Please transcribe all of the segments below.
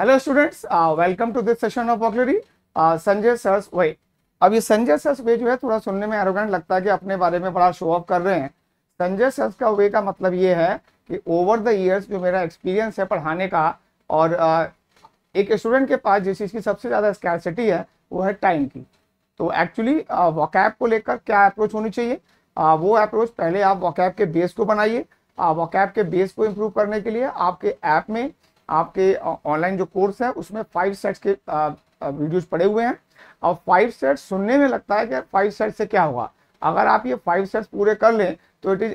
Hello students, welcome to this session of vocabulary Sanjay sir's way. अब ये Sanjay sir's वे जो है थोड़ा सुनने में एरोगेंट लगता है कि अपने बारे में बड़ा शो ऑफ कर रहे हैं। संजय सर्स का वे का मतलब ये है कि ओवर द ईयर्स जो मेरा एक्सपीरियंस है पढ़ाने का, और एक स्टूडेंट के पास जिस चीज़ की सबसे ज़्यादा स्कैरसिटी है वो है टाइम की। तो एक्चुअली वोकैब को लेकर क्या अप्रोच होनी चाहिए, वो अप्रोच पहले आप वोकैब के बेस को बनाइए। वोकैब के बेस को इम्प्रूव करने के लिए आपके ऐप में, आपके ऑनलाइन जो कोर्स है उसमें 5 सेट्स के वीडियोस पड़े हुए हैं। और 5 सेट्स सुनने में लगता है कि 5 सेट्स से क्या होगा। अगर आप ये 5 सेट्स पूरे कर लें तो it is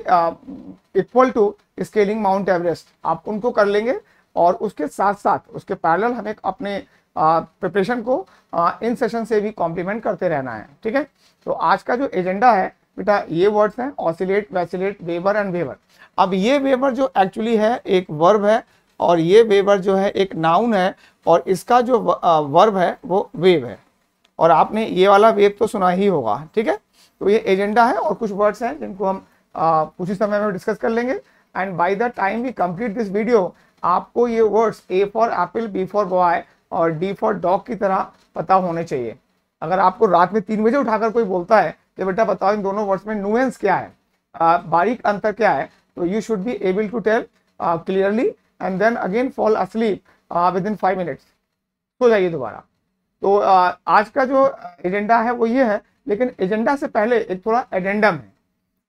equal to scaling Mount Everest. आप उनको कर लेंगे और उसके साथ साथ उसके पैरेलल हमें अपने प्रिपरेशन को इन सेशन से भी कॉम्प्लीमेंट करते रहना है। ठीक है, तो आज का जो एजेंडा है बेटा ये वर्ड्स हैं oscillate, vacillate, waver and waver. अब ये वेवर जो एक्चुअली है एक वर्ब है और ये वेवर जो है एक नाउन है, और इसका जो वर्ब है वो वेव है। और आपने ये वाला वेव तो सुना ही होगा। ठीक है, तो ये एजेंडा है और कुछ वर्ड्स हैं जिनको हम कुछ ही समय में डिस्कस कर लेंगे। And by the time we complete this video आपको ये words A for apple, B for boy और डी फॉर डॉग की तरह पता होने चाहिए। अगर आपको रात में 3 बजे उठाकर कोई बोलता है कि बेटा बताओ इन दोनों वर्ड्स में नुएंस क्या है, बारीक अंतर क्या है, तो you should be able to tell clearly and then again fall asleep within 5 minutes. सो जाइए दोबारा। तो आज का जो एजेंडा है वो ये है, लेकिन एजेंडा से पहले एक थोड़ा एडेंडम है।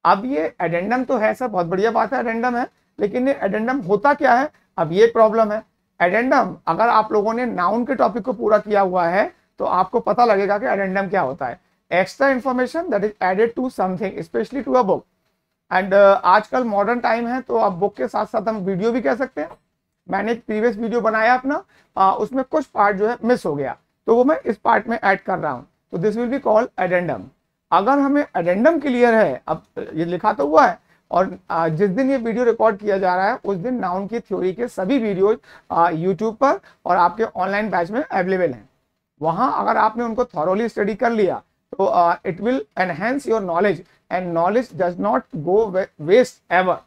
अब ये एडेंडम तो है सर, बहुत बढ़िया बात है, एडेंडम है, लेकिन ये एडेंडम होता क्या है, अब ये प्रॉब्लम है। एडेंडम अगर आप लोगों ने नाउन के टॉपिक को पूरा किया हुआ है तो आपको पता लगेगा कि एडेंडम क्या होता है। Extra information that is added to something, specially to a book. And आजकल मॉडर्न टाइम है तो अब बुक के साथ साथ हम वीडियो भी कह सकते हैं। मैंने एक प्रीवियस वीडियो बनाया अपना, उसमें कुछ पार्ट जो है मिस हो गया, तो वो मैं इस पार्ट में ऐड कर रहा हूँ। तो this will be called addendum. अगर हमें एडेंडम क्लियर है, अब ये लिखा तो हुआ है, और जिस दिन ये वीडियो रिकॉर्ड किया जा रहा है उस दिन नाउन की थ्योरी के सभी वीडियोज यूट्यूब पर और आपके ऑनलाइन बैच में अवेलेबल हैं। वहाँ अगर आपने उनको थॉरोली स्टडी कर लिया तो it will enhance your knowledge, and knowledge does not go waste ever.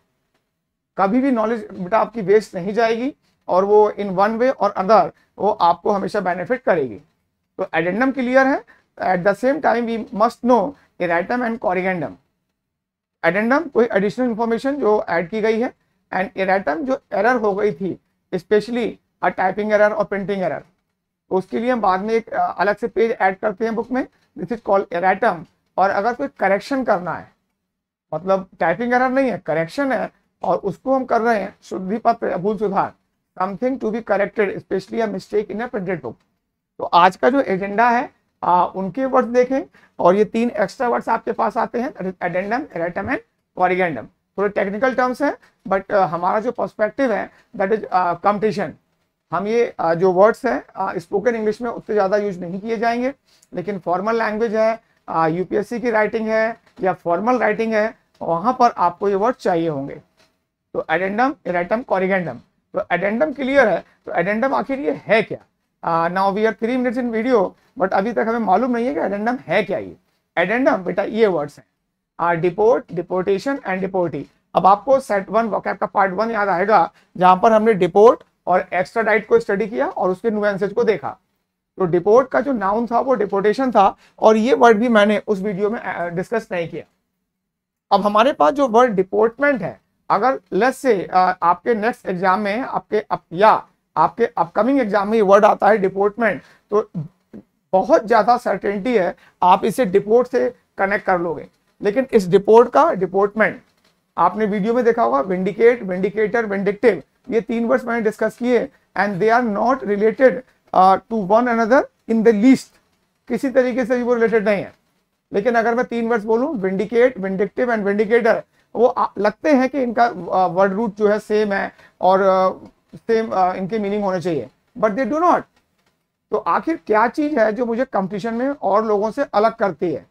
कभी भी नॉलेज बेटा आपकी वेस्ट नहीं जाएगी, और वो इन वन वे और अदर वो आपको हमेशा बेनिफिट करेगी। तो एडेंडम क्लियर है। At the same time we must know erratum and corrigendum. Addendum कोई एडिशनल इंफॉर्मेशन जो ऐड की गई है, एंड इरेटम जो एरर हो गई थी, स्पेशली अ टाइपिंग एरर और प्रिंटिंग एरर, तो उसके लिए हम बाद में एक अलग से पेज ऐड करते हैं बुक में, दिस इज कॉल्ड इरेटम। और अगर कोई करेक्शन करना है, मतलब टाइपिंग एरर नहीं है, करेक्शन है, और उसको हम कर रहे हैं शुद्धि पत्र, भूल सुधार, something to be corrected, specially a mistake in a printed book. तो आज का जो एजेंडा है उनके वर्ड्स देखें, और ये 3 एक्स्ट्रा वर्ड्स आपके पास आते हैं, एडेंडम, इरेटम एंड कॉरिगेंडम। थोड़े टेक्निकल टर्म्स हैं, बट हमारा जो पर्सपेक्टिव है दैट इज कॉम्पिटिशन। हम ये जो वर्ड्स हैं स्पोकन इंग्लिश में उतने ज़्यादा यूज नहीं किए जाएंगे, लेकिन फॉर्मल लैंग्वेज है, यूपीएससी की राइटिंग है या फॉर्मल राइटिंग है, वहाँ पर आपको ये वर्ड चाहिए होंगे। तो एडेंडम, इरेटम, कॉरिगेंडम। तो एडेंडम क्लियर है, तो एडेंडम आखिर ये है क्या। Now we are 3 minutes in video, but अभी तक हमें मालूम नहीं है कि एडेंडम है क्या। ये एडेंडम बेटा ये वर्ड्स हैं डिपोर्ट, डिपोर्टेशन एंड डिपोर्टी। अब आपको सेट 1 वोकैब का पार्ट 1 याद आएगा, जहां पर हमने डिपोर्ट और एक्स्ट्राडाइट को स्टडी किया और उसके नुएंसेस को देखा। तो डिपोर्ट का जो नाउन था वो डिपोर्टेशन था, और ये वर्ड भी मैंने उस वीडियो में डिस्कस नहीं किया। अब हमारे पास जो वर्ड डिपोर्टमेंट है, अगर लेट्स से आपके नेक्स्ट एग्जाम में आपके अपकमिंग एग्जाम में ये वर्ड आता है डिपोर्टमेंट, तो बहुत ज्यादा सर्टेनिटी है आप इसे डिपोर्ट से कनेक्ट कर लोगे। लेकिन इस डिपोर्ट का डिपोर्टमेंट आपने वीडियो में देखा होगा, विंडिकेट, विंडिकेटर, विंडिक्टिव, ये 3 वर्ड्स मैंने डिस्कस किए, and they are not related to one another in the least. किसी तरीके से भी वो रिलेटेड नहीं है। लेकिन अगर मैं 3 वर्ड्स बोलूं, विंडिकेट, विंडिक्टिव एंड विंडिकेटर, वो लगते हैं कि इनका वर्ड रूट जो है सेम है और सेम इनके मीनिंग होने चाहिए, बट दे डू नॉट। तो आखिर क्या चीज है जो मुझे कंपटीशन में और लोगों से अलग करती है,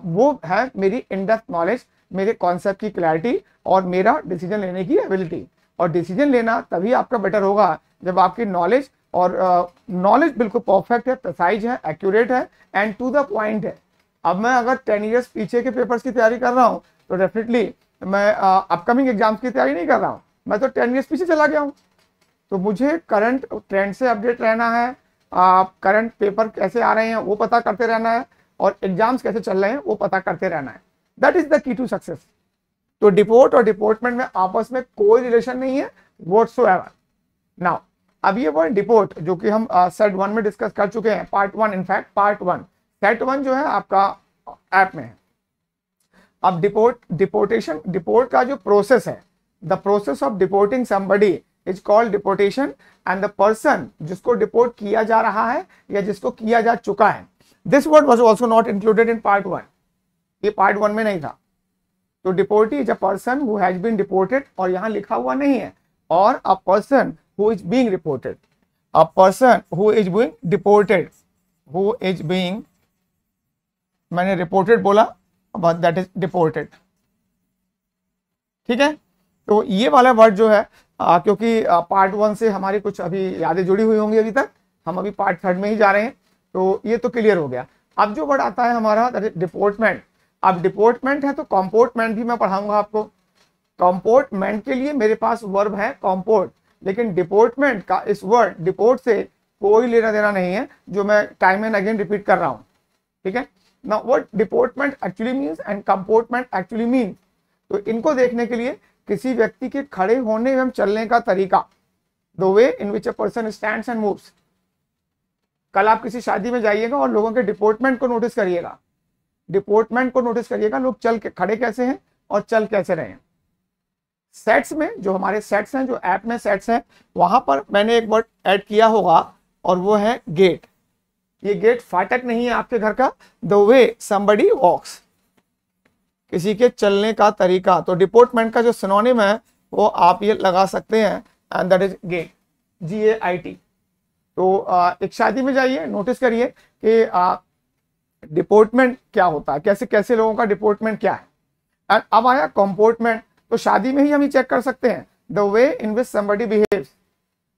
वो है मेरी इन डेप्थ नॉलेज, मेरे कॉन्सेप्ट की क्लैरिटी और मेरा डिसीजन लेने की एबिलिटी। और डिसीजन लेना तभी आपका बेटर होगा जब आपकी नॉलेज और नॉलेज बिल्कुल परफेक्ट है, प्रिसाइज है, एक्यूरेट है एंड टू द पॉइंट है। अब मैं अगर 10 ईयर्स पीछे के पेपर्स की तैयारी कर रहा हूँ तो डेफिनेटली मैं अपकमिंग एग्जाम्स की तैयारी नहीं कर रहा हूँ, मैं तो 10 ईयर्स पीछे चला गया हूँ। तो मुझे करंट ट्रेंड से अपडेट रहना है, करंट पेपर कैसे आ रहे हैं वो पता करते रहना है, और एग्जाम्स कैसे चल रहे हैं वो पता करते रहना है। That is the key to success. तो डिपोर्ट और डिपोर्टमेंट में आपस में कोई रिलेशन नहीं है व्हाटसोएवर। नाउ अब ये वर्ड डिपोर्ट जो कि हम सेट 1 में डिस्कस कर चुके हैं, पार्ट 1, इनफैक्ट पार्ट 1, सेट 1 जो है आपका ऐप में है। अब डिपोर्टेशन, डिपोर्ट का जो प्रोसेस है, the process of deporting somebody is called deportation, and the person जिसको डिपोर्ट किया जा रहा है या जिसको किया जा चुका है, this word was also not included in part 1, ये पार्ट 1 में नहीं था। तो deportee is a person who has been deported, और यहां लिखा हुआ नहीं है, और a person who is being reported, a person who is being deported, who is being, मैंने रिपोर्टेड बोला बट दैट इज डिपोर्टेड। ठीक है, तो ये वाला वर्ड जो है क्योंकि पार्ट 1 से हमारी कुछ अभी यादें जुड़ी हुई होंगी, अभी तक हम अभी पार्ट 3 में ही जा रहे हैं, तो ये तो क्लियर हो गया। अब जो वर्ड आता है हमारा दैट इज डिपोर्टमेंट। अब डिपोर्टमेंट है तो कॉम्पोर्टमेंट भी मैं पढ़ाऊंगा आपको। कॉम्पोर्टमेंट के लिए मेरे पास वर्ब है कॉम्पोर्ट, लेकिन डिपोर्टमेंट का इस वर्ड डिपोर्ट से कोई लेना देना नहीं है, जो मैं टाइम एंड अगेन रिपीट कर रहा हूं। ठीक है, now what deportment actually means and comportment actually mean, तो इनको देखने के लिए किसी व्यक्ति के खड़े होने एवं चलने का तरीका, the way in which a person stands and moves. कल आप किसी शादी में जाइएगा और लोगों के डिपोर्टमेंट को नोटिस करिएगा, डिपोर्टमेंट को नोटिस करिएगा, लोग चल के खड़े कैसे हैं और चल कैसे रहे हैं। सेट्स में जो हमारे सेट्स हैं, जो ऐप में सेट्स हैं, वहां पर मैंने एक वर्ड ऐड किया होगा और वो है गेट। ये गेट फाटक नहीं है आपके घर का, द वे समबडी वॉक्स, किसी के चलने का तरीका। तो डिपोर्टमेंट का जो सिनोनिम है वो आप ये लगा सकते हैं, and that is get, GAIT। तो एक शादी में जाइए, नोटिस करिए कि डिपोर्टमेंट क्या होता है, कैसे कैसे लोगों का डिपोर्टमेंट क्या है। एंड अब आया कंपोर्टमेंट, तो शादी में ही हम ये चेक कर सकते हैं, the way in which somebody behaves.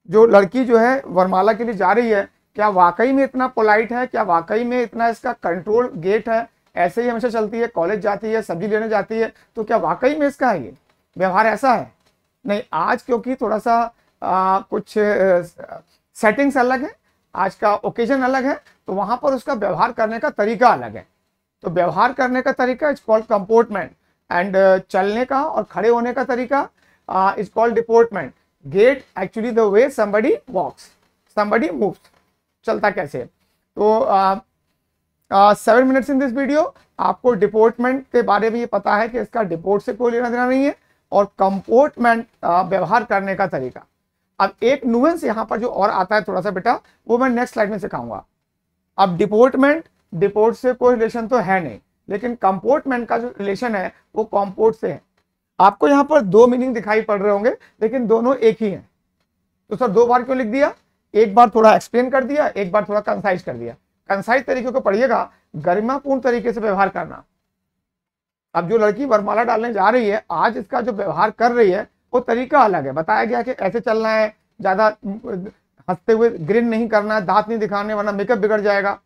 जो लड़की जो है वरमाला के लिए जा रही है, क्या वाकई में इतना पोलाइट है, क्या वाकई में इतना इसका कंट्रोल गेट है, ऐसे ही हमेशा चलती है, कॉलेज जाती है, सब्जी लेने जाती है, तो क्या वाकई में इसका है ये व्यवहार ऐसा है? नहीं, आज क्योंकि थोड़ा सा कुछ सेटिंग्स अलग है, आज का ओकेजन अलग है, तो वहां पर उसका व्यवहार करने का तरीका अलग है। तो व्यवहार करने का तरीका इज कॉल्ड कंपोर्टमेंट, एंड चलने का और खड़े होने का तरीका is called deportment. Gait actually the way somebody walks, somebody moves, चलता कैसे है। तो 7 मिनट्स इन दिस वीडियो आपको डिपोर्टमेंट के बारे में ये पता है कि इसका डिपोर्ट से कोई लेना देना नहीं है, और कंपोर्टमेंट व्यवहार करने का तरीका। अब एक नुएंस यहाँ पर जो और आता है थोड़ा सा बेटा, वो मैं नेक्स्ट स्लाइड में सिखाऊंगा। अब डिपोर्टमेंट, डिपोर्ट से कोई रिलेशन तो है नहीं, लेकिन कंपोर्टमेंट का जो रिलेशन है वो कॉम्पोर्ट से है। आपको यहाँ पर 2 मीनिंग दिखाई पड़ रहे होंगे, लेकिन दोनों एक ही हैं। तो सर 2 बार क्यों लिख दिया? एक बार थोड़ा एक्सप्लेन कर दिया, एक बार थोड़ा कंसाइज कर दिया। कंसाइज तरीके को पढ़िएगा, गरिमापूर्ण तरीके से व्यवहार करना। अब जो लड़की वरमाला डालने जा रही है, आज इसका जो व्यवहार कर रही है वो तरीका अलग है। बताया गया कि ऐसे चलना है, ज्यादा हंसते हुए ग्रिन नहीं करना है, दांत नहीं दिखाने वरना मेकअप बिगड़ जाएगा।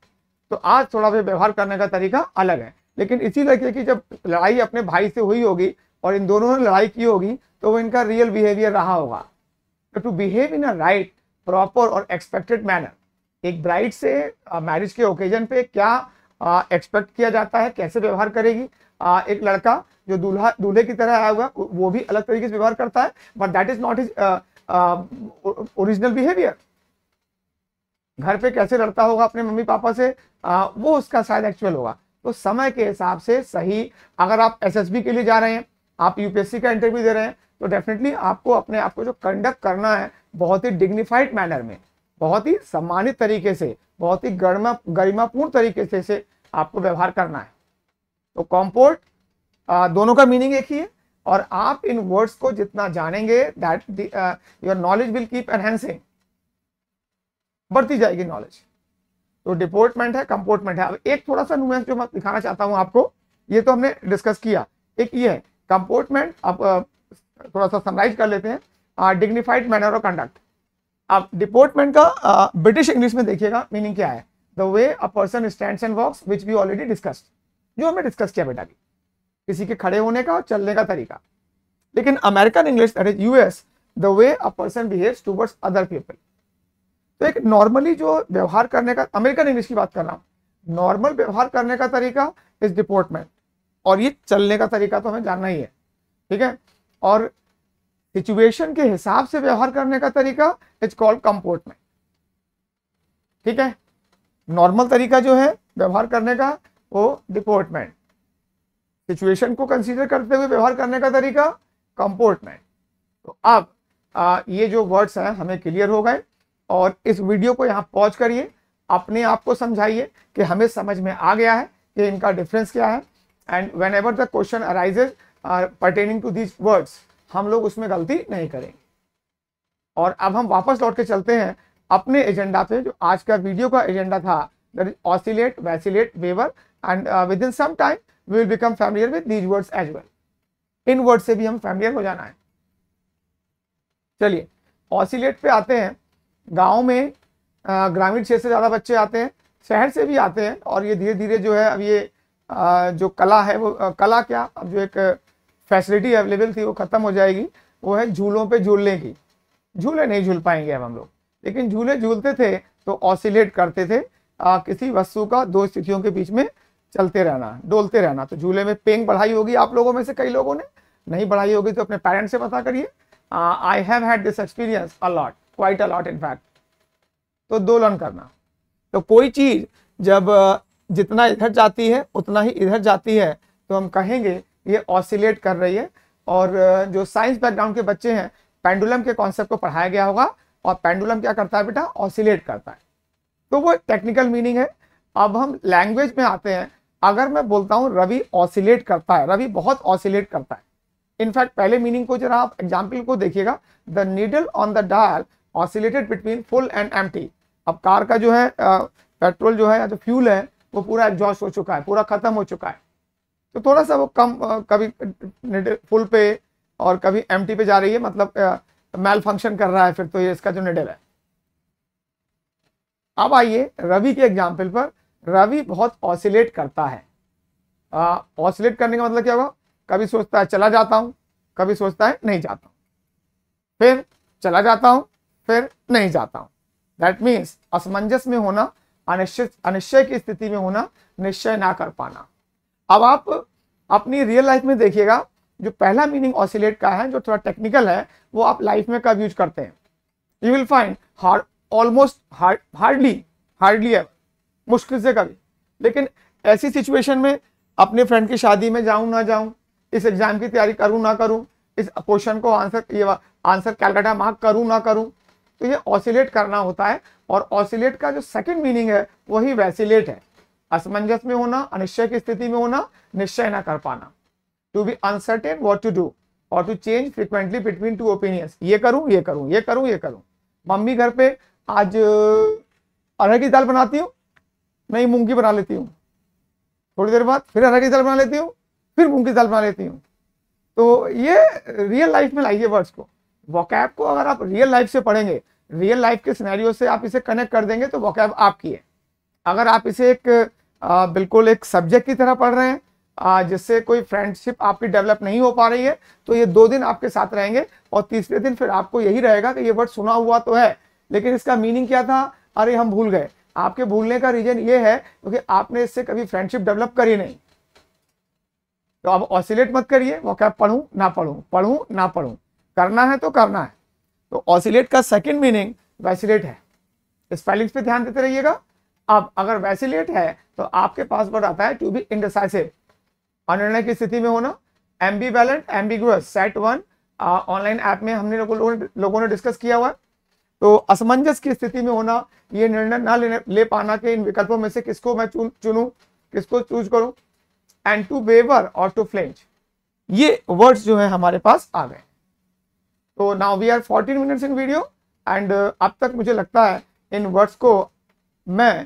तो आज थोड़ा भी व्यवहार करने का तरीका अलग है। लेकिन इसी लड़के की जब लड़ाई अपने भाई से हुई होगी और इन दोनों ने लड़ाई की होगी, तो वो इनका रियल बिहेवियर रहा होगा। तो to behave in a right, proper और एक्सपेक्टेड मैनर, एक ब्राइड से मैरिज के ओकेजन पे क्या एक्सपेक्ट किया जाता है, कैसे व्यवहार करेगी। एक लड़का जो दूल्हे की तरह आया हुआ, वो भी अलग तरीके से व्यवहार करता है, but that is not his original behaviour. घर पे कैसे लड़ता होगा अपने मम्मी पापा से, वो उसका शायद एक्चुअल होगा। तो समय के हिसाब से सही, अगर आप SSB के लिए जा रहे हैं, आप UPSC का इंटरव्यू दे रहे हैं, तो डेफिनेटली आपको अपने आप को जो कंडक्ट करना है बहुत ही डिग्निफाइड मैनर में, बहुत ही सम्मानित तरीके से, बहुत ही गरिमापूर्ण तरीके से आपको व्यवहार करना है। तो कॉम्पोर्ट, दोनों का मीनिंग एक ही है, और आप इन वर्ड्स को जितना जानेंगे that your knowledge will keep enhancing, बढ़ती जाएगी नॉलेज। तो डिपोर्टमेंट है, कंपोर्टमेंट है। अब एक थोड़ा सा नुएंस जो मैं दिखाना चाहता हूं आपको, ये तो हमने डिस्कस किया, एक ये है कंपोर्टमेंट। अब थोड़ा सा समराइज कर लेते हैं, डिग्निफाइड मैनर ऑफ कंडक्ट। अब डिपोर्टमेंट का ब्रिटिश इंग्लिश में देखिएगा मीनिंग क्या है, the way a person stands and walks, which we already discussed, जो हमने डिस्कस किया बेटा, किसी के खड़े होने का और चलने का तरीका। लेकिन American English that is US, the way a person behaves towards other people. तो एक नॉर्मली जो व्यवहार करने का, अमेरिकन इंग्लिश की बात कर रहा हूँ, नॉर्मल व्यवहार करने का तरीका इज डिपोर्टमेंट, और ये चलने का तरीका तो हमें जानना ही है, ठीक है। और सिचुएशन के हिसाब से व्यवहार करने का तरीका इज कॉल्ड कंपोर्टमेंट, ठीक है। नॉर्मल तरीका जो है व्यवहार करने का वो डिपोर्टमेंट, सिचुएशन को कंसीडर करते हुए व्यवहार करने का तरीका कंपोर्टमेंट। तो अब ये जो वर्ड्स हैं हमें क्लियर हो गए, और इस वीडियो को यहाँ पॉज करिए, अपने आप को समझाइए कि हमें समझ में आ गया है कि इनका डिफरेंस क्या है, and whenever the question arises pertaining to these words, हम लोग उसमें गलती नहीं करेंगे। और अब हम वापस लौट के चलते हैं अपने एजेंडा पे, जो आज का वीडियो का एजेंडा था, that is oscillate, vacillate, waver, and within some time we will become familiar with these words as well. इन वर्ड से भी हम फैमिलियर हो जाना है। चलिए ऑसिलेट पे आते हैं। गांव में ग्रामीण क्षेत्र से ज़्यादा बच्चे आते हैं, शहर से भी आते हैं, और ये धीरे धीरे जो है अब ये जो कला है वो कला क्या, अब जो एक फैसिलिटी अवेलेबल थी वो ख़त्म हो जाएगी, वो है झूलों पे झूलने की। झूले नहीं झूल पाएंगे अब हम लोग, लेकिन झूले झूलते थे तो ऑसिलेट करते थे, किसी वस्तु का दो स्थितियों के बीच में चलते रहना, डोलते रहना। तो झूले में पेंग बढ़ाई होगी आप लोगों में से कई लोगों ने, नहीं बढ़ाई होगी तो अपने पेरेंट्स से पता करिए। I have had this experience a lot, quite a lot in fact. तो दोलन करना, तो कोई चीज जब जितना इधर जाती है उतना ही इधर जाती है तो हम कहेंगे ये ऑसिलेट कर रही है। और जो साइंस बैकग्राउंड के बच्चे हैं, पेंडुलम के कॉन्सेप्ट को पढ़ाया गया होगा, और पेंडुलम क्या करता है बेटा, ऑसिलेट करता है। तो वो टेक्निकल मीनिंग है। अब हम लैंग्वेज में आते हैं। अगर मैं बोलता हूँ रवि ऑसिलेट करता है, रवि बहुत ऑसिलेट करता है, इनफैक्ट पहले मीनिंग को जरा आप एग्जाम्पल को देखिएगा, the needle on the dial oscillated between full and empty. अब कार का जो है पेट्रोल जो है या जो फ्यूल है वो पूरा एग्जॉस्ट हो चुका है, पूरा खत्म हो चुका है, तो थोड़ा सा वो कम कभी फुल पे और कभी एम्प्टी पे जा रही है, मतलब मैल फंक्शन कर रहा है, फिर तो ये इसका जो निडल है। अब आइए रवि के एग्जाम्पल पर। रवि बहुत ऑसिलेट करता है। ऑसिलेट करने का मतलब क्या होगा, कभी सोचता है चला जाता हूं, कभी सोचता है नहीं जाता हूं, फिर चला जाता हूं, फिर नहीं जाता हूं। दैट मीन्स असमंजस में होना, अनिश्चय की स्थिति में होना, निश्चय ना कर पाना। अब आप अपनी रियल लाइफ में देखिएगा, जो पहला मीनिंग ऑसिलेट का है जो थोड़ा टेक्निकल है, वो आप लाइफ में कब यूज करते हैं। You will find almost hardly ever, मुश्किल से कभी। लेकिन ऐसी सिचुएशन में अपने फ्रेंड की शादी में जाऊं ना जाऊं, इस एग्जाम की तैयारी करूं ना करूं, इस क्वेश्चन को आंसर कैलकाटा मार्क करूं ना करूं, तो ये ऑसिलेट करना होता है। और ऑसिलेट का जो सेकंड मीनिंग है वही वैसिलेट है, असमंजस में होना, अनिश्चय की स्थिति में होना, निश्चय ना कर पाना। To be uncertain what to do और to change frequently between two opinions. ये करूं, ये करूं, ये करूं, ये करूं। मम्मी घर पे आज अरहर की दाल बनाती हूँ, नहीं मूंग की बना लेती हूँ, थोड़ी देर बाद फिर अरहर की दाल बना लेती हूँ, फिर मूंग की दाल बना लेती हूँ। तो ये रियल लाइफ में लाइए वर्ड्स को, वोकैब को अगर आप रियल लाइफ से पढ़ेंगे, रियल लाइफ के सिनेरियो से आप इसे कनेक्ट कर देंगे तो वोकैब आपकी है। अगर आप इसे एक बिल्कुल एक सब्जेक्ट की तरह पढ़ रहे हैं, जिससे कोई फ्रेंडशिप आपकी डेवलप नहीं हो पा रही है, तो ये 2 दिन आपके साथ रहेंगे, और तीसरे दिन फिर आपको यही रहेगा कि ये वर्ड सुना हुआ तो है, लेकिन इसका मीनिंग क्या था, अरे हम भूल गए। आपके भूलने का रीजन ये है क्योंकि आपने इससे कभी फ्रेंडशिप डेवलप करी नहीं। तो अब ऑसिलेट मत करिए, वोकैब पढ़ूं ना पढ़ूं, पढ़ूं ना पढ़ूं, करना है तो करना है। तो ऑसिलेट का सेकंड मीनिंग वैसिलेट है। स्पेलिंग्स पे ध्यान देते रहिएगा। अब अगर वैसिलेट है तो आपके पास वर्ड आता है टू बी इनडिसाइसिव, अनिर्णय की स्थिति में होना, एम्बीवैलेंट, एम्बिगुअस, सेट 1 ऑनलाइन ऐप में हमने लोगों ने डिस्कस किया हुआ। तो असमंजस की स्थिति में होना, ये निर्णय ना ले पाना कि इन विकल्पों में से किसको मैं चुनूं, किसको चूज करूं। एंड टू वेवर और टू फ्लिंच, ये वर्ड्स जो है हमारे पास आ गए। तो now we are 14 minutes in video, and अब तक मुझे लगता है इन वर्ड्स को मैं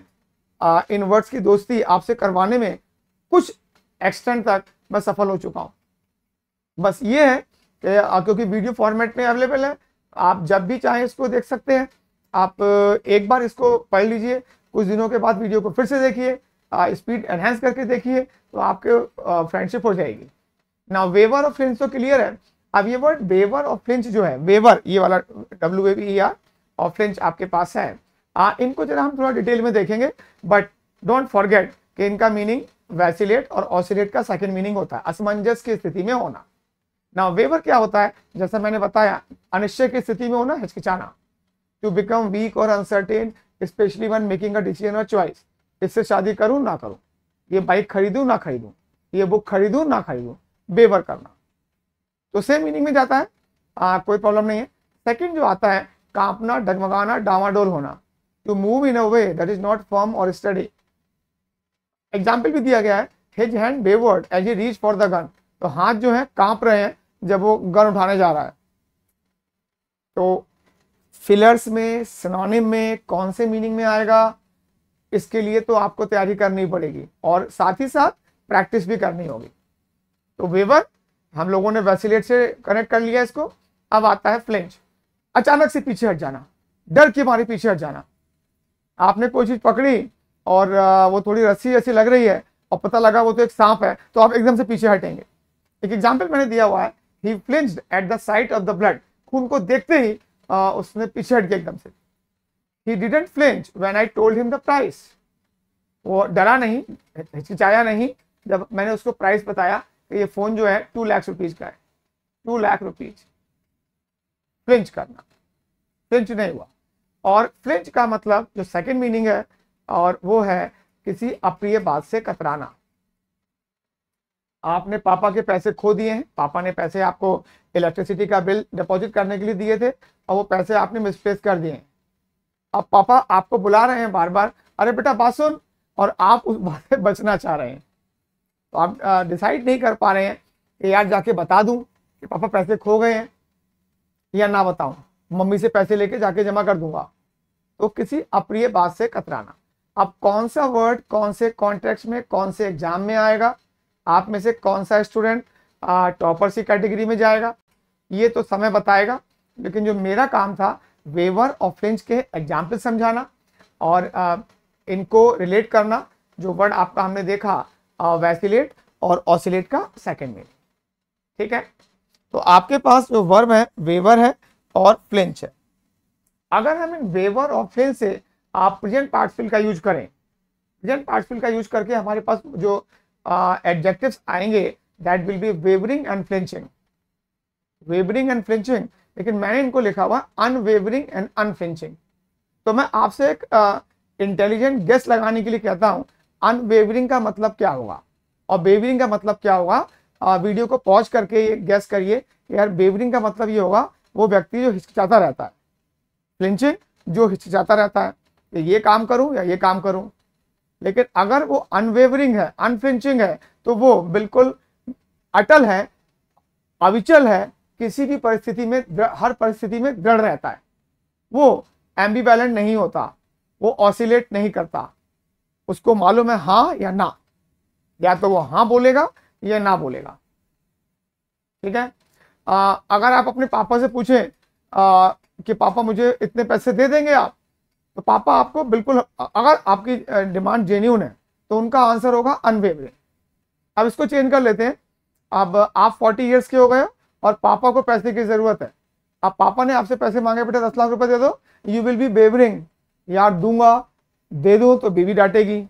इन वर्ड्स की दोस्ती आपसे करवाने में कुछ एक्सटेंड तक मैं सफल हो चुका हूं। बस ये है कि क्योंकि वीडियो फॉर्मेट में अवेलेबल है, आप जब भी चाहें इसको देख सकते हैं। आप एक बार इसको पढ़ लीजिए, कुछ दिनों के बाद वीडियो को फिर से देखिए, स्पीड एनहांस करके देखिए, तो आपके फ्रेंडशिप हो जाएगी। नाउ वेवर और फ्लिंच तो क्लियर है। अब ये वर्ड वेवर और फ्लिंच जो है, वेवर ये वाला WAVER और फ्लिंच आपके पास है, इनको जरा हम थोड़ा डिटेल में देखेंगे, बट डोंट फॉरगेट कि इनका मीनिंग वैसिलेट और ऑसिलेट का सेकंड मीनिंग होता है असमंजस की स्थिति में होना। ना वेवर क्या होता है, जैसा मैंने बताया, अनिश्चय की स्थिति में होना, हिचकिचाना, टू बिकम वीक और uncertain specially when making a decision और चॉइस। इससे शादी करूं ना करूं, ये बाइक खरीदूं ना खरीदूं, ये बुक खरीदूं ना खरीदूं, वेवर करना, तो सेम मीनिंग में जाता है, कोई प्रॉब्लम नहीं है। सेकंड जो आता है, कांपना, डगमगाना, डामाडोल होना, to move in a way that is not firm और स्टडी। एग्जाम्पल भी दिया गया है, his hand wavered as he reach for the gun, तो हाथ जो है कांप रहे हैं जब वो गन उठाने जा रहा है। तो फिलर्स में, सिनोनिम में कौन से मीनिंग में आएगा, इसके लिए तो आपको तैयारी करनी पड़ेगी और साथ ही साथ प्रैक्टिस भी करनी होगी। तो वेवर हम लोगों ने वैसिलेट से कनेक्ट कर लिया इसको। अब आता है फ्लिंच, अचानक से पीछे हट जाना, डर के मारे पीछे हट जाना। आपने कोई चीज पकड़ी और वो थोड़ी रस्सी ऐसी लग रही है और पता लगा वो तो एक सांप है, तो आप एकदम से पीछे हटेंगे। एक एग्जाम्पल मैंने दिया हुआ है, he flinched at the sight of the blood, खून को देखते ही उसने पीछे हट गया एकदम से। He didn't flinch when I told him the price, वो डरा नहीं, हिचकिचाया नहीं जब मैंने उसको प्राइस बताया कि ये फोन जो है 2 लाख रुपीज का है, 2 लाख रुपीज। फ्लिंच करना, फ्लिंच नहीं हुआ। और फ्लिंच का मतलब जो सेकंड मीनिंग है, और वो है किसी अप्रिय बात से कतराना। आपने पापा के पैसे खो दिए हैं, पापा ने पैसे आपको इलेक्ट्रिसिटी का बिल डिपॉजिट करने के लिए दिए थे और वो पैसे आपने मिसप्लेस कर दिए हैं। अब पापा आपको बुला रहे हैं बार बार, अरे बेटा बात सुन, और आप उस बात से बचना चाह रहे हैं। तो आप डिसाइड नहीं कर पा रहे हैं कि यार जाके बता दूं कि पापा पैसे खो गए हैं या ना बताऊं, मम्मी से पैसे लेके जाके जमा कर दूंगा। तो किसी अप्रिय बात से कतराना। अब कौन सा वर्ड कौन से कॉन्टेक्स्ट में कौन से एग्जाम में आएगा, आप में से कौन सा स्टूडेंट टॉपर सी कैटेगरी में जाएगा, ये तो समय बताएगा। लेकिन जो मेरा काम था, वेवर और फ्लिंच के एग्जाम्पल समझाना और इनको रिलेट करना। जो वर्ड आपका हमने देखा, वैसिलेट और ऑसिलेट का सेकंड मीनिंग, ठीक है। तो आपके पास जो वर्ब है वेवर है और फ्लिंच है। अगर हम इन वेवर और फ्लिंच से आप प्रेजेंट पार्टिसिपल का यूज करें, प्रेजेंट पार्टिसिपल का यूज करके हमारे पास जो एडजेक्टिव्स आएंगे, that will be wavering and flinching, wavering and flinching. लेकिन मैंने इनको लिखा हुआ अनवेवरिंग एंड अनफ्लिंचिंग। तो मैं आपसे एक इंटेलिजेंट गेस लगाने के लिए कहता हूं, अनवेवरिंग का मतलब क्या होगा और वेवरिंग का मतलब क्या होगा। वीडियो को पॉज करके ये गेस करिए कि यार वेवरिंग का मतलब ये होगा वो व्यक्ति जो हिचकिचाता रहता है, फ्लिंचिंग जो हिचकिचाता रहता है कि ये काम करूं या ये काम करूं। लेकिन अगर वो अनवेवरिंग है, अनफ्लिंचिंग है, तो वो बिल्कुल अटल है, अविचल है, किसी भी परिस्थिति में, हर परिस्थिति में दृढ़ रहता है। वो एम्बिवैलेंट नहीं होता, वो ऑसिलेट नहीं करता। उसको मालूम है हाँ या ना, या तो वो हाँ बोलेगा या ना बोलेगा, ठीक है। अगर आप अपने पापा से पूछें कि पापा मुझे इतने पैसे दे देंगे आप, तो पापा आपको बिल्कुल, अगर आपकी डिमांड जेन्युइन है तो उनका आंसर होगा अनवेवरिंग। अब इसको चेंज कर लेते हैं। अब आप 40 ईयर्स के हो गए और पापा को पैसे की जरूरत है। अब पापा ने आपसे पैसे मांगे, बेटा 10 लाख रुपए दे दो, यू विल बी वेवरिंग, यार दूंगा, दे दूं तो बीवी डांटेगी,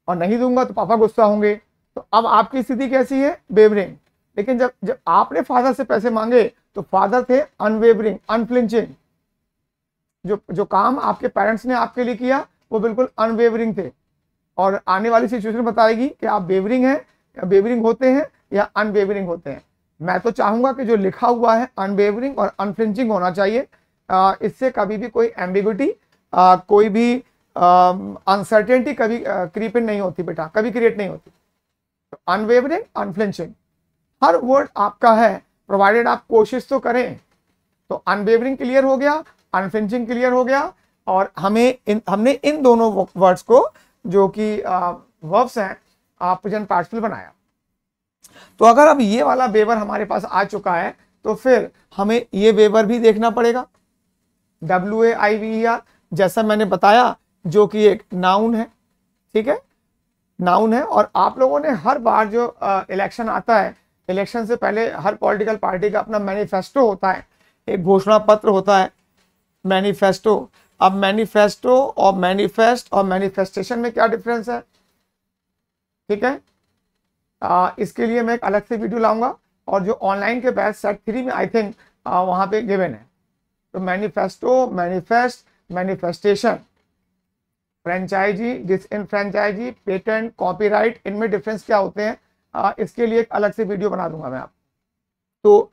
और नहीं दूंगा तो पापा गुस्सा होंगे। तो अब आपकी स्थिति कैसी है, वेवरिंग। लेकिन जब आपने फादर से पैसे मांगे तो फादर थे अनवेवरिंग, अनफ्लिंचिंग। जो काम आपके पेरेंट्स ने आपके लिए किया वो बिल्कुल अनवेवरिंग थे। और आने वाली सिचुएशन बताएगी कि आप वेवरिंग हैं या वेवरिंग होते हैं या अनवेवरिंग होते हैं। मैं तो चाहूंगा कि जो लिखा हुआ है अनवेवरिंग और अनफ्लिंचिंग होना चाहिए। इससे कभी भी कोई एम्बिग्युइटी, कोई भी अनसर्टेनिटी कभी क्रीप इन नहीं होती बेटा, कभी क्रिएट नहीं होती। तो अनवेवरिंग, अनफ्लिंचिंग हर वर्ड आपका है, प्रोवाइडेड आप कोशिश तो करें। तो अनवेवरिंग क्लियर हो गया, अनफ्लिंचिंग क्लियर हो गया, और हमने इन दोनों वर्ड्स को जो कि वर्ब्स हैं प्रेजेंट पार्टिसिपल बनाया। तो अगर अब ये वाला वेवर हमारे पास आ चुका है तो फिर हमें ये वेवर भी देखना पड़ेगा, WAIVER, जैसा मैंने बताया, जो कि एक नाउन है, ठीक है, नाउन है। और आप लोगों ने हर बार जो इलेक्शन आता है इलेक्शन से पहले हर पॉलिटिकल पार्टी का अपना मैनिफेस्टो होता है, एक घोषणा पत्र होता है, मैनिफेस्टो। अब मैनिफेस्टो और मैनिफेस्ट और मैनिफेस्टेशन में क्या डिफरेंस है, ठीक है। इसके लिए मैं एक अलग से वीडियो लाऊंगा, और जो ऑनलाइन के बैच सेट 3 में आई थिंक वहां पे गिवन है। तो manifesto, manifest, manifestation, franchisee, disenfranchisee, patent, copyright, इनमें डिफरेंस क्या होते हैं, इसके लिए एक अलग से वीडियो बना दूंगा मैं आप। तो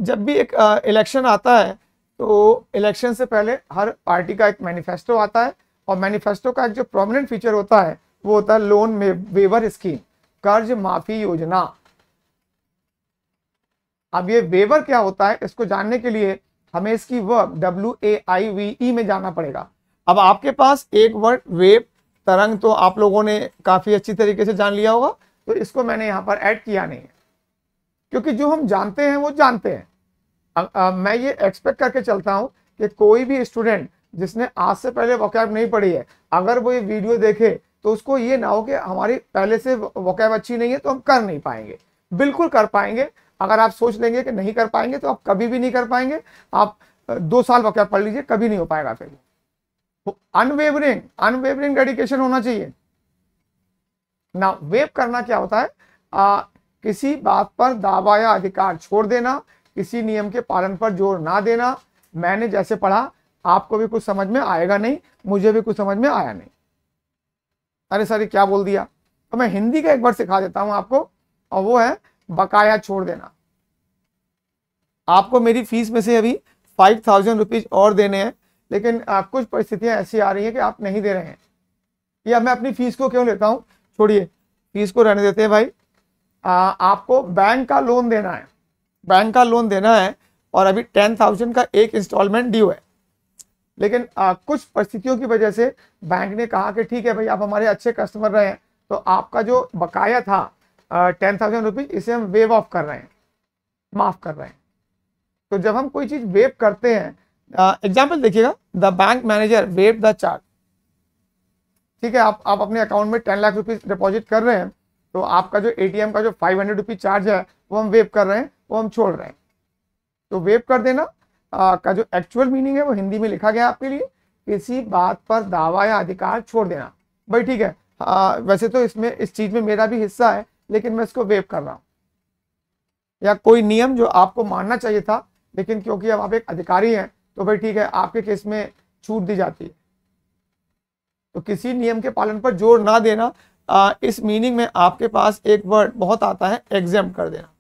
जब भी एक इलेक्शन आता है तो इलेक्शन से पहले हर पार्टी का एक मैनिफेस्टो आता है, और मैनिफेस्टो का एक जो प्रोमिनेंट फीचर होता है वो होता है लोन वेवर स्कीम, कर्ज माफी योजना। अब ये वेवर क्या होता है, इसको जानने के लिए हमें इसकी वर्ब WAIVE में जाना पड़ेगा। अब आपके पास एक वर्ड वेव, तरंग तो आप लोगों ने काफी अच्छी तरीके से जान लिया होगा, तो इसको मैंने यहाँ पर ऐड किया नहीं है, क्योंकि जो हम जानते हैं वो जानते हैं। मैं ये एक्सपेक्ट करके चलता हूँ कि कोई भी स्टूडेंट जिसने आज से पहले वोकैब नहीं पढ़ी है, अगर वो ये वीडियो देखे तो उसको ये ना हो कि हमारी पहले से वोकैब अच्छी नहीं है तो हम कर नहीं पाएंगे। बिल्कुल कर पाएंगे। अगर आप सोच लेंगे कि नहीं कर पाएंगे तो आप कभी भी नहीं कर पाएंगे। आप 2 साल वोकैब पढ़ लीजिए, कभी नहीं हो पाएगा। फिर अनवेवरिंग डेडिकेशन होना चाहिए ना। वेव करना क्या होता है, किसी बात पर दावा या अधिकार छोड़ देना, किसी नियम के पालन पर जोर ना देना। मैंने जैसे पढ़ा आपको भी कुछ समझ में आएगा नहीं, मुझे भी कुछ समझ में आया नहीं। अरे सर क्या बोल दिया, तो मैं हिंदी का एक बार सिखा देता हूं आपको, और वो है बकाया छोड़ देना। आपको मेरी फीस में से अभी 5000 रुपीज और देने हैं, लेकिन कुछ परिस्थितियां ऐसी आ रही हैं कि आप नहीं दे रहे हैं, या मैं अपनी फीस को क्यों लेता हूं, छोड़िए फीस को रहने देते हैं भाई। आपको बैंक का लोन देना है, बैंक का लोन देना है, और अभी 10,000 का एक इंस्टॉलमेंट ड्यू है। लेकिन कुछ परिस्थितियों की वजह से बैंक ने कहा कि ठीक है भाई, आप हमारे अच्छे कस्टमर रहे हैं, तो आपका जो बकाया था 10,000 रुपीज, इसे हम वेव ऑफ कर रहे हैं, माफ कर रहे हैं। तो जब हम कोई चीज वेव करते हैं, एग्जाम्पल देखिएगा, the bank manager wave the charge. ठीक है, आप अपने अकाउंट में 10 लाख रुपीज डिपॉजिट कर रहे हैं, तो आपका जो ATM का जो 500 रुपीज चार्ज है वो हम वेव कर रहे हैं, वो हम छोड़ रहे हैं। तो वेव कर देना का जो एक्चुअल मीनिंग है वो हिंदी में लिखा गया आपके लिए, किसी बात पर दावा या अधिकार छोड़ देना। भाई ठीक है, वैसे तो इसमें इस चीज में मेरा भी हिस्सा है, लेकिन मैं इसको वेव कर रहा हूं। या कोई नियम जो आपको मानना चाहिए था, लेकिन क्योंकि अब आप एक अधिकारी हैं, तो भाई ठीक है, आपके केस में छूट दी जाती है। तो किसी नियम के पालन पर जोर ना देना, इस मीनिंग में आपके पास एक वर्ड बहुत आता है, एग्जेम्प्ट कर देना।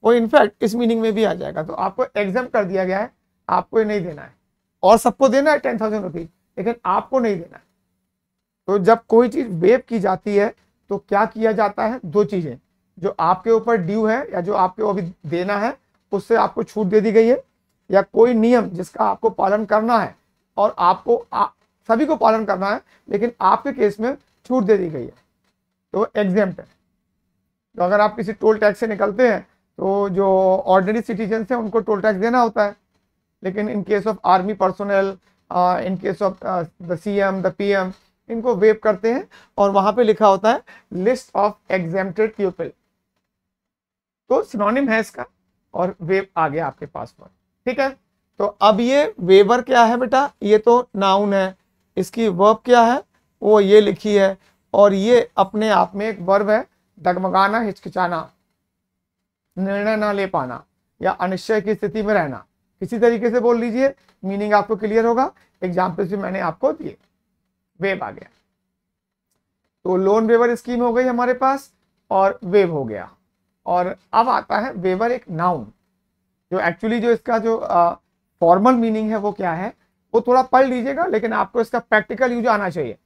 वो इनफैक्ट इस मीनिंग में भी आ जाएगा। तो आपको एग्जेम्प्ट कर दिया गया है, आपको ये नहीं देना है, और सबको देना है 10,000 रुपीज, लेकिन आपको नहीं देना है। तो जब कोई चीज वेव की जाती है तो क्या किया जाता है, 2 चीजें, जो आपके ऊपर ड्यू है या जो आपको अभी देना है उससे आपको छूट दे दी गई है, या कोई नियम जिसका आपको पालन करना है और आपको सभी को पालन करना है, लेकिन आपके केस में छूट दे दी गई है, तो एग्जेम्प्ट है। तो अगर आप किसी टोल टैक्स से निकलते हैं तो जो ऑर्डिनरी सिटीजन हैं उनको टोल टैक्स देना होता है, लेकिन in case of army personnel, in case of the CM, the PM, इनको वेव करते हैं, और वहां पे लिखा होता है लिस्ट ऑफ एग्जेम्प्टेड पीपल। तो सिनोनिम है इसका, और वेव आ गया आपके पास पर। ठीक है, तो अब ये वेवर क्या है बेटा, ये तो नाउन है, इसकी वर्ब क्या है वो ये लिखी है, और ये अपने आप में एक वर्ब है, डगमगाना, हिचकिचाना, निर्णय ना ले पाना, या अनिश्चय की स्थिति में रहना। किसी तरीके से बोल लीजिए, मीनिंग आपको क्लियर होगा। एग्जाम्पल्स भी मैंने आपको दिए, वेव आ गया। तो लोन वेवर स्कीम हो गई हमारे पास, और वेव हो गया। और अब आता है वेवर एक नाउन, जो एक्चुअली जो इसका जो फॉर्मल मीनिंग है वो क्या है, वो थोड़ा पढ़ लीजिएगा, लेकिन आपको इसका प्रैक्टिकल यूज आना चाहिए।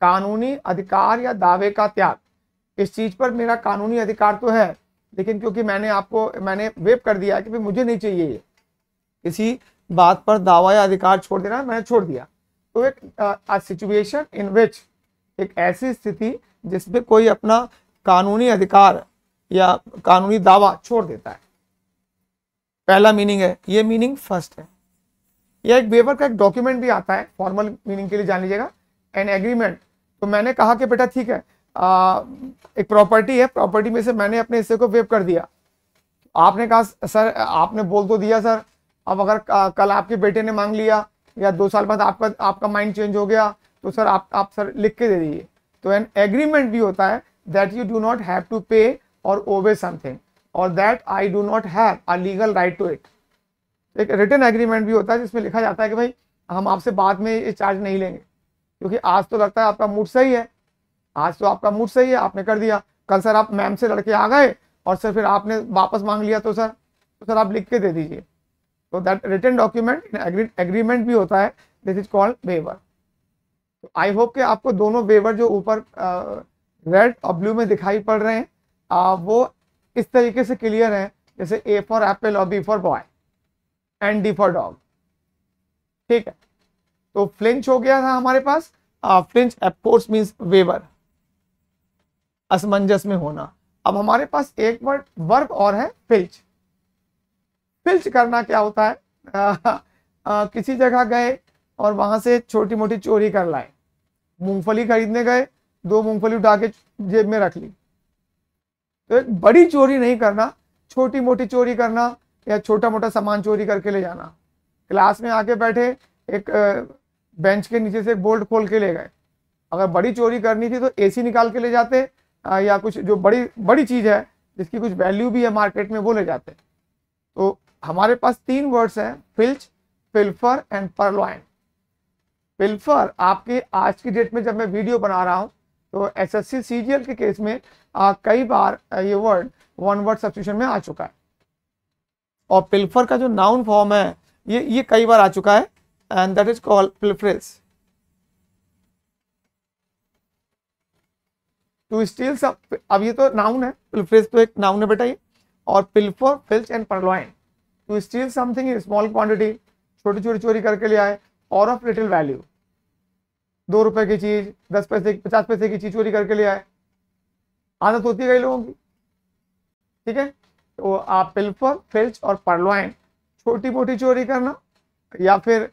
कानूनी अधिकार या दावे का त्याग। इस चीज पर मेरा कानूनी अधिकार तो है, लेकिन क्योंकि मैंने वेव कर दिया है कि मुझे नहीं चाहिए ये, किसी बात पर दावा या अधिकार छोड़ देना, मैंने छोड़ दिया। तो एक सिचुएशन इन विच, एक ऐसी स्थिति जिसमें कोई अपना कानूनी अधिकार या कानूनी दावा छोड़ देता है, पहला मीनिंग है। ये मीनिंग फर्स्ट है। यह एक वेवर का एक डॉक्यूमेंट भी आता है, फॉर्मल मीनिंग के लिए जान लीजिएगा, एन एग्रीमेंट। तो मैंने कहा कि बेटा ठीक है, एक प्रॉपर्टी है, प्रॉपर्टी में से मैंने अपने हिस्से को वेव कर दिया, आपने कहा सर, आपने बोल तो दिया सर, अब अगर कल आपके बेटे ने मांग लिया या 2 साल बाद आपका माइंड चेंज हो गया तो सर आप सर लिख के दे दीजिए। तो एन एग्रीमेंट भी होता है that you do not have to pay और ओबे समथिंग और that I do not have a legal right to it. एक रिटन एग्रीमेंट भी होता है जिसमें लिखा जाता है कि भाई हम आपसे बाद में ये चार्ज नहीं लेंगे, क्योंकि आज तो लगता है आपका मूड सही है, आज तो आपका मूड सही है, आपने कर दिया, कल सर आप मैम से लड़के आ गए और सर फिर आपने वापस मांग लिया तो सर आप लिख के दे दीजिए। तो दैट रिटन डॉक्यूमेंट एग्रीमेंट भी होता है, दिस इज कॉल्ड वेवर। तो आई होप कि आपको दोनों वेवर जो ऊपर रेड और ब्लू में दिखाई पड़ रहे हैं वो इस तरीके से क्लियर है, जैसे ए फॉर एप्पल और B for boy and D for dog. ठीक है, तो फ्लिंच हो गया था हमारे पास। Flinch of course means waver, असमंजस में होना। अब हमारे पास एक वर्ब और है फिल्च। फिल्च करना क्या होता है, किसी जगह गए और वहां से छोटी मोटी चोरी कर लाए। मूंगफली खरीदने गए, 2 मूंगफली उठा के जेब में रख ली। तो एक बड़ी चोरी नहीं करना, छोटी मोटी चोरी करना या छोटा मोटा सामान चोरी करके ले जाना। क्लास में आके बैठे, एक बेंच के नीचे से एक बोल्ट खोल के ले गए। अगर बड़ी चोरी करनी थी तो एसी निकाल के ले जाते, या कुछ जो बड़ी चीज है जिसकी कुछ वैल्यू भी है मार्केट में वो ले जाते। तो हमारे पास 3 वर्ड्स हैं, फिल्च, पिल्फर एंड परलॉइन। पिल्फर आपके आज की डेट में जब मैं वीडियो बना रहा हूं तो एसएससी सीजीएल के केस में कई बार ये वर्ड 1 वर्ड सब्स्टिट्यूशन में आ चुका है। और पिल्फर का जो नाउन फॉर्म है ये कई बार आ चुका है, and that is called pilferage. To steal सब, अब ये तो नाउन है, पिल्फरेज तो एक नाउन है बेटा ये। और pilfer, filch and purloin, to steal something in small quantity, छोटी छोटी चोरी करके ले आए, और ऑफ लिटिल वैल्यू, 2 रुपए की चीज, 10 पैसे, 50 पैसे की चीज चोरी करके ले आए। आदत होती है कई लोगों की, ठीक है। तो आप पिल्फर, फिल्च और परलॉइन, छोटी मोटी चोरी करना या फिर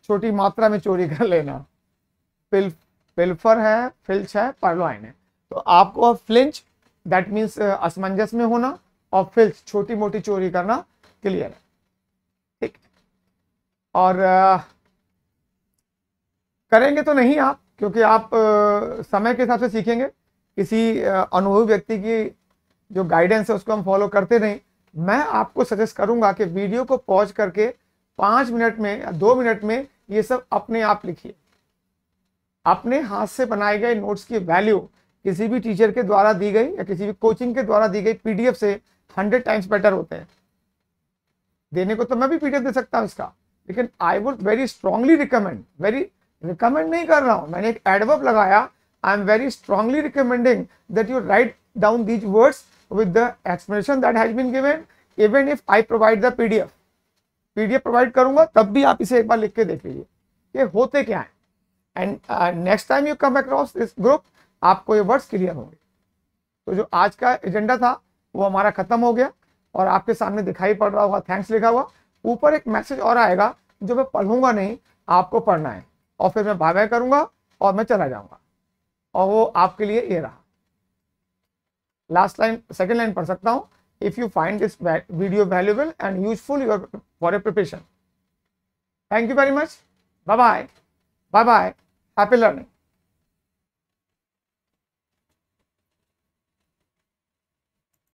छोटी मात्रा में चोरी कर लेना। पिल्फर है, फिल्च है, परलॉइन है। तो आपको फ्लिंच दैट मीन्स असमंजस में होना, और फिल्च छोटी मोटी चोरी करना, क्लियर है, ठीक। और करेंगे तो नहीं आप, क्योंकि आप समय के हिसाब से सीखेंगे। किसी अनुभवी व्यक्ति की जो गाइडेंस है उसको हम फॉलो करते नहीं। मैं आपको सजेस्ट करूंगा कि वीडियो को पॉज करके 5 मिनट में या 2 मिनट में ये सब अपने आप लिखिए। अपने हाथ से बनाए गए नोट्स की वैल्यू किसी भी टीचर के द्वारा दी गई या किसी भी कोचिंग के द्वारा दी गई पीडीएफ से 100 टाइम्स बेटर होते हैं। देने को तो मैं भी पीडीएफ दे सकता हूं इसका, लेकिन I would very strongly recommend, very recommend नहीं कर रहा हूं, मैंने एक एडवर्ब लगाया, I am very strongly recommending that you write down these words with the explanation that has been given, even if I provide the PDF provide करूंगा तब भी आप इसे एक बार लिख के देख लीजिए ये होते क्या है, and next time you come across this group आपको ये वर्ड्स क्लियर होंगे। तो जो आज का एजेंडा था वो हमारा खत्म हो गया और आपके सामने दिखाई पड़ रहा होगा थैंक्स लिखा हुआ। ऊपर एक मैसेज और आएगा जो मैं पढ़ूंगा नहीं, आपको पढ़ना है, और फिर मैं बाय बाय करूंगा और मैं चला जाऊंगा, और वो आपके लिए ये रहा। लास्ट लाइन, सेकेंड लाइन पढ़ सकता हूं, if you find this video valuable and useful for your preparation. Thank you very much, bye bye, bye bye, happy learning.